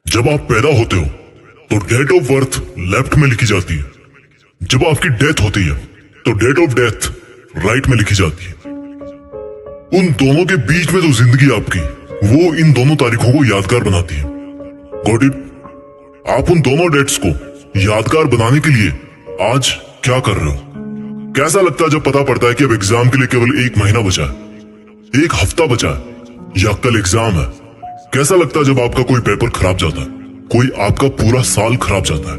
जब आप पैदा होते हो तो डेट ऑफ बर्थ लेफ्ट में लिखी जाती है। जब आपकी डेथ होती है तो डेट ऑफ डेथ राइट में लिखी जाती है। उन दोनों के बीच में जो जिंदगी आपकी, वो इन दोनों तारीखों को यादगार बनाती है। Got it? आप उन दोनों डेट्स को यादगार बनाने के लिए आज क्या कर रहे हो? कैसा लगता है जब पता पड़ता है कि अब एग्जाम के लिए केवल 1 महीना बचा है, 1 हफ्ता बचा है या कल एग्जाम है? कैसा लगता है जब आपका कोई पेपर खराब जाता है, कोई आपका पूरा साल खराब जाता है?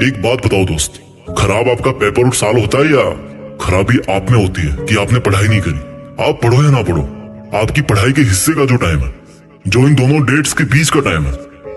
एक बात बताओ दोस्त, खराब आपका पेपर और साल होता है या खराबी आप में होती है कि आपने पढ़ाई नहीं करी? आप पढ़ो या ना पढ़ो, आपकी पढ़ाई के हिस्से का जो टाइम है, जो इन दोनों डेट्स के बीच का टाइम है,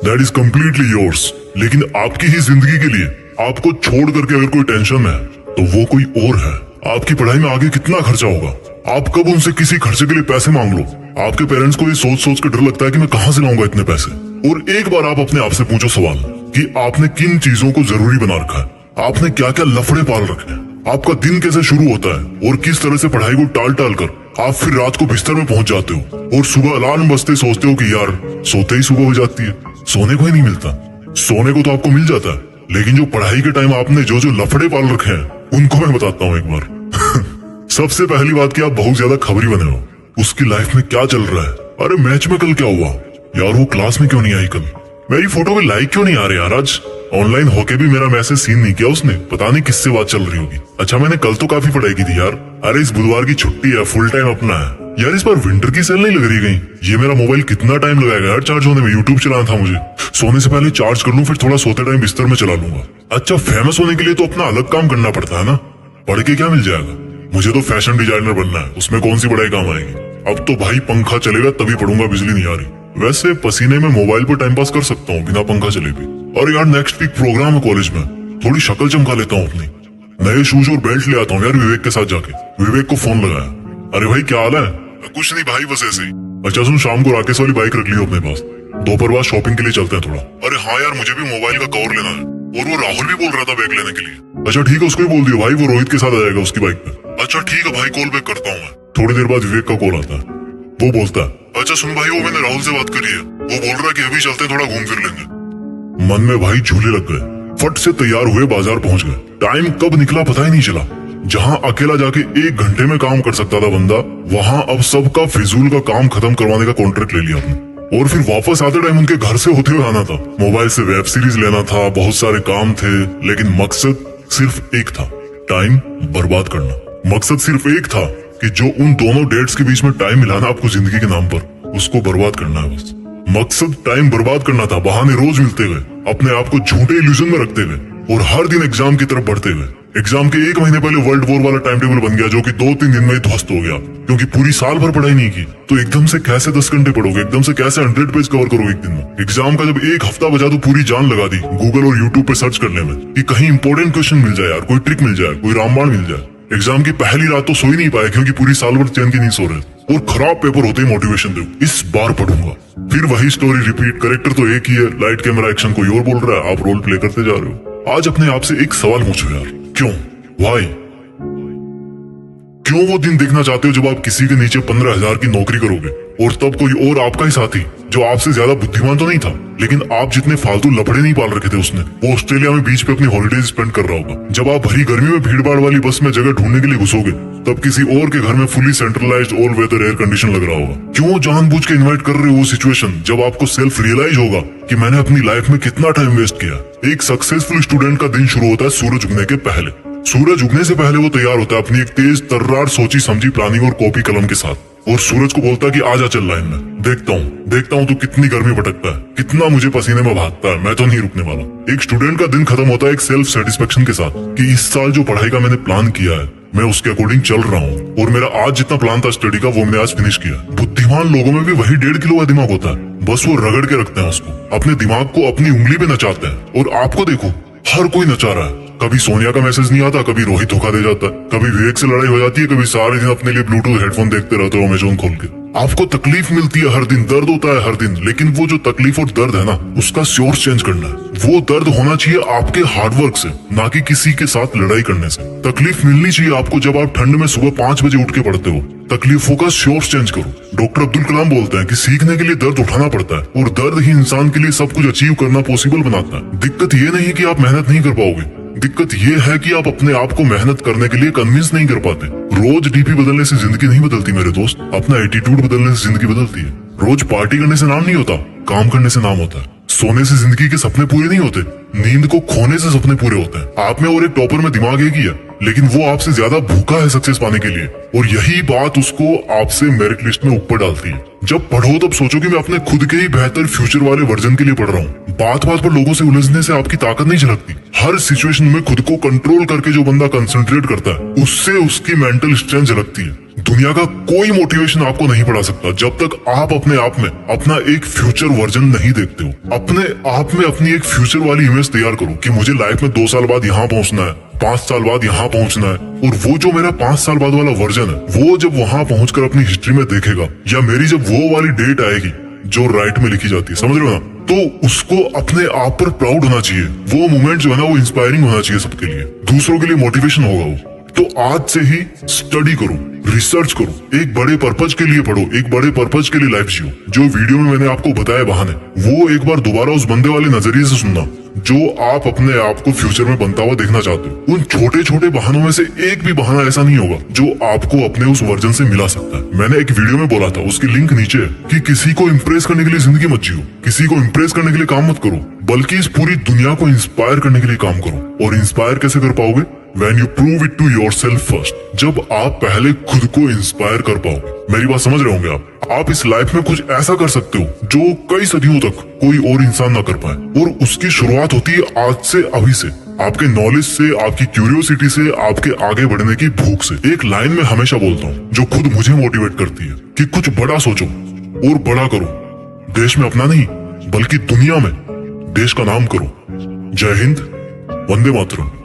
दैट इज कम्प्लीटली योर्स। लेकिन आपकी ही जिंदगी के लिए आपको छोड़ करके अगर कोई टेंशन है तो वो कोई और है। आपकी पढ़ाई में आगे कितना खर्चा होगा, आप कब उनसे किसी खर्चे के लिए पैसे मांग लो। आपके पेरेंट्स को ये सोच सोच के डर लगता है कि मैं कहां से लाऊंगा इतने पैसे। और एक बार आप अपने आप से पूछो सवाल कि आपने किन चीजों को जरूरी बना रखा है, आपने क्या क्या लफड़े पाल रखे हैं, आपका दिन कैसे शुरू होता है और किस तरह से पढ़ाई को टाल टाल कर आप फिर रात को बिस्तर में पहुंच जाते हो और सुबह अलार्म बजते सोचते हो कि यार सोते ही सुबह हो जाती है। सोने को ही नहीं मिलता। सोने को तो आपको मिल जाता है, लेकिन जो पढ़ाई के टाइम आपने जो जो लफड़े पाल रखे हैं उनको मैं बताता हूँ एक बार। सबसे पहली बात कि आप बहुत ज्यादा खबरी बने हो, उसकी लाइफ में क्या चल रहा है। अरे मैच में कल क्या हुआ यार, वो क्लास में क्यों नहीं आई कल, मेरी फोटो पे लाइक क्यों नहीं आ रहे यार, आज ऑनलाइन होके भी मेरा मैसेज सीन नहीं किया उसने, पता नहीं किससे बात चल रही होगी। अच्छा मैंने कल तो काफी पढ़ाई की थी यार। अरे इस बुधवार की छुट्टी है, फुल टाइम अपना है यार। इस बार विंटर की सेल नहीं लग रही कहीं। ये मेरा मोबाइल कितना टाइम लगाएगा यार चार्ज होने में, यूट्यूब चलाना था मुझे। सोने से पहले चार्ज कर लूं, फिर थोड़ा सोते टाइम बिस्तर में चला लूंगा। अच्छा फेमस होने के लिए तो अपना अलग काम करना पड़ता है ना, पढ़ के क्या मिल जाएगा। मुझे तो फैशन डिजाइनर बनना है, उसमें कौन सी पढ़ाई काम आएगी। अब तो भाई पंखा चलेगा तभी पढ़ूंगा, बिजली नहीं आ रही। वैसे पसीने में मोबाइल पर टाइम पास कर सकता हूँ बिना पंखा चले भी। और यार नेक्स्ट वीक प्रोग्राम है कॉलेज में, थोड़ी शक्ल चमका लेता हूँ अपनी। नए शूज और बेल्ट ले आता हूँ यार विवेक के साथ जाके। विवेक को फोन लगाया, अरे भाई क्या हाल है? कुछ नहीं भाई बस ऐसे ही। अच्छा सुन, शाम को राकेश वाली बाइक रख लियो अपने पास, दोपहर बाद शॉपिंग के लिए चलते हैं थोड़ा। अरे हाँ यार मुझे भी मोबाइल का कवर लेना है, और वो राहुल भी बोल रहा था बैग लेने के लिए। अच्छा ठीक है, उसको भी बोल दियो भाई, वो रोहित के साथ आ जाएगा उसकी बाइक पे। अच्छा ठीक है भाई, कॉल बैक करता हूँ मैं। थोड़ी देर बाद विवेक का कॉल आता है, वो बोलता है अच्छा सुन भाई, वो मैंने राहुल से बात करी है, वो बोल रहा है कि अभी चलते थोड़ा घूम फिर लेंगे। मन में भाई झूले लग गए, फट से तैयार हुए बाजार पहुंच गए। टाइम कब निकला पता ही नहीं चला। जहां अकेला जाके 1 घंटे में काम कर सकता था बंदा, वहां अब सबका फिजूल का काम खत्म करवाने का कॉन्ट्रैक्ट ले लिया आपने। और फिर वापस आते टाइम उनके घर से होते हुए आना था, मोबाइल से वेब सीरीज लेना था, बहुत सारे काम थे, लेकिन मकसद सिर्फ एक था, टाइम बर्बाद करना। मकसद सिर्फ एक था कि जो उन दोनों डेट्स के बीच में टाइम मिला ना आपको जिंदगी के नाम पर, उसको बर्बाद करना है बस। मकसद टाइम बर्बाद करना था, बहाने रोज मिलते गए, अपने आप को झूठे इल्यूजन में रखते गए और हर दिन एग्जाम की तरफ बढ़ते गए। एग्जाम के 1 महीने पहले वर्ल्ड वॉर वाला टाइम टेबल बन गया, जो कि 2-3 दिन में ही ध्वस्त हो गया, क्योंकि पूरी साल भर पढ़ाई नहीं की। तो एकदम से कैसे 10 घंटे पढ़ोगे, एकदम से कैसे 100 पेज कवर करोगे एक दिन में। एग्जाम का जब 1 हफ्ता बचा तो पूरी जान लगा दी गूगल और यूट्यूब पे सर्च करने में कि कहीं इंपॉर्टेंट क्वेश्चन मिल जाए यार, कोई ट्रिक मिल जाए, कोई रामबाण मिल जाए। एग्जाम की पहली रात तो सो ही नहीं पाए, क्योंकि पूरी साल भर चैन की नहीं सो रहे। और खराब पेपर होते ही मोटिवेशन दो, इस बार पढ़ूंगा। फिर वही स्टोरी रिपीट, कैरेक्टर तो एक ही है, लाइट कैमरा एक्शन कोई और बोल रहा है, आप रोल प्ले करते जा रहे हो। आज अपने आप से एक सवाल पूछो यार, क्यों, व्हाई? क्यों वो दिन देखना चाहते हो जब आप किसी के नीचे 15,000 की नौकरी करोगे और तब कोई और आपका ही साथी, जो आपसे ज्यादा बुद्धिमान तो नहीं था, लेकिन आप जितने फालतू लफड़े नहीं पाल रखे थे उसने, वो ऑस्ट्रेलिया में बीच पे अपनी हॉलिडेज स्पेंड कर रहा होगा। जब आप भरी गर्मी में भीड़ भाड़ वाली बस में जगह ढूंढने के लिए घुसोगे, तब किसी और के घर में fully centralized all weather air condition लग रहा होगा। क्यों जानबूझ के इन्वाइट कर रहे हो वो सिचुएशन जब आपको सेल्फ रियलाइज होगा कि मैंने अपनी लाइफ में कितना टाइम वेस्ट किया। एक सक्सेसफुल स्टूडेंट का दिन शुरू होता है सूरज उगने के पहले। सूरज उगने से पहले वो तैयार होता है अपनी एक तेज तर्रार सोची समझी प्लानिंग और कॉपी कलम के साथ, और सूरज को बोलता है कि आजा चल लाइन में, देखता हूँ तू कितनी गर्मी भटकता है, कितना मुझे पसीने में भागता है, मैं तो नहीं रुकने वाला। एक स्टूडेंट का दिन खत्म होता है एक सेल्फ सेटिस्फेक्शन के साथ कि इस साल जो पढ़ाई का मैंने प्लान किया है, मैं उसके अकॉर्डिंग चल रहा हूँ, और मेरा आज जितना प्लान था स्टडी का वो मैंने आज फिनिश किया। बुद्धिमान लोगों में भी वही 1.5 किलो का दिमाग होता है, बस वो रगड़ के रखते हैं उसको, अपने दिमाग को अपनी उंगली पे नचाते हैं। और आपको देखो, हर कोई नचा रहा है। कभी सोनिया का मैसेज नहीं आता, कभी रोहित धोखा दे जाता है, कभी विवेक से लड़ाई हो जाती है, कभी सारे दिन अपने लिए ब्लूटूथ हेडफोन देखते रहते हो अमेज़न खोल के। आपको तकलीफ मिलती है हर दिन, दर्द होता है हर दिन, लेकिन वो जो तकलीफ और दर्द है ना, उसका सोर्स चेंज करना है, वो दर्द होना चाहिए आपके हार्डवर्क से, ना कि किसी के साथ लड़ाई करने से। तकलीफ मिलनी चाहिए आपको जब आप ठंड में सुबह 5 बजे उठ के पढ़ते हो। तकलीफों का सोर्स चेंज करो। डॉक्टर अब्दुल कलाम बोलते हैं कि सीखने के लिए दर्द उठाना पड़ता है और दर्द ही इंसान के लिए सब कुछ अचीव करना पॉसिबल बनाता है। दिक्कत ये नहीं कि आप मेहनत नहीं कर पाओगे, दिक्कत ये है कि आप अपने आप को मेहनत करने के लिए कन्विंस नहीं कर पाते। रोज डीपी बदलने से जिंदगी नहीं बदलती मेरे दोस्त, अपना एटीट्यूड बदलने से जिंदगी बदलती है। रोज पार्टी करने से नाम नहीं होता, काम करने से नाम होता है। सोने से जिंदगी के सपने पूरे नहीं होते, नींद को खोने से सपने पूरे होते हैं। आप में और एक टॉपर में दिमाग एक ही है, लेकिन वो आपसे ज्यादा भूखा है सक्सेस पाने के लिए, और यही बात उसको आपसे मेरिट लिस्ट में ऊपर डालती है। जब पढ़ो तब सोचो कि मैं अपने खुद के ही बेहतर फ्यूचर वाले वर्जन के लिए पढ़ रहा हूँ। बात बात पर लोगों से उलझने से आपकी ताकत नहीं झलकती। हर सिचुएशन में खुद को कंट्रोल करके जो बंदा कंसंट्रेट करता है, उससे उसकी मेंटल स्ट्रेंथ झलकती है। दुनिया का कोई मोटिवेशन आपको नहीं पढ़ा सकता जब तक आप अपने आप में अपना एक फ्यूचर वर्जन नहीं देखते हो। अपने आप में अपनी एक फ्यूचर वाली इमेज तैयार करो कि मुझे लाइफ में 2 साल बाद यहाँ पहुंचना है, 5 साल बाद यहाँ पहुंचना है, और वो जो मेरा 5 साल बाद वाला वर्जन है, वो जब वहां पहुंचकर अपनी हिस्ट्री में देखेगा, या मेरी जब वो वाली डेट आएगी जो राइट में लिखी जाती है, समझ रहे हो ना, तो उसको अपने आप पर प्राउड होना चाहिए। वो मोमेंट जो है ना, वो इंस्पायरिंग होना चाहिए सबके लिए, दूसरों के लिए मोटिवेशन होगा वो। तो आज से ही स्टडी करो, रिसर्च करो, एक बड़े पर्पज के लिए पढ़ो, एक बड़े पर्पज के लिए लाइफ जियो। जो वीडियो में मैंने आपको बताया बहाने, वो एक बार दोबारा उस बंदे वाले नजरिए से सुनना जो आप अपने आप को फ्यूचर में बनता हुआ देखना चाहते हो। उन छोटे छोटे बहानों में से एक भी बहाना ऐसा नहीं होगा जो आपको अपने उस वर्जन से मिला सकता है। मैंने एक वीडियो में बोला था, उसकी लिंक नीचे है, कि किसी को इम्प्रेस करने के लिए जिंदगी मत जियो, किसी को इम्प्रेस करने के लिए काम मत करो, बल्कि इस पूरी दुनिया को इंस्पायर करने के लिए काम करो। और इंस्पायर कैसे कर पाओगे? When you prove it to yourself first, जब आप पहले खुद को इंस्पायर कर पाओगे। मेरी बात समझ रहे होंगे आप इस लाइफ में कुछ ऐसा कर सकते हो जो कई सदियों तक कोई और इंसान ना कर पाए, और उसकी शुरुआत होती है आज से, अभी से, आपके नॉलेज से, आपकी क्यूरियोसिटी से, आपके आगे बढ़ने की भूख से। एक लाइन में हमेशा बोलता हूँ जो खुद मुझे मोटिवेट करती है कि कुछ बड़ा सोचो और बड़ा करो। देश में अपना नहीं, बल्कि दुनिया में देश का नाम करो। जय हिंद, वंदे मातरम।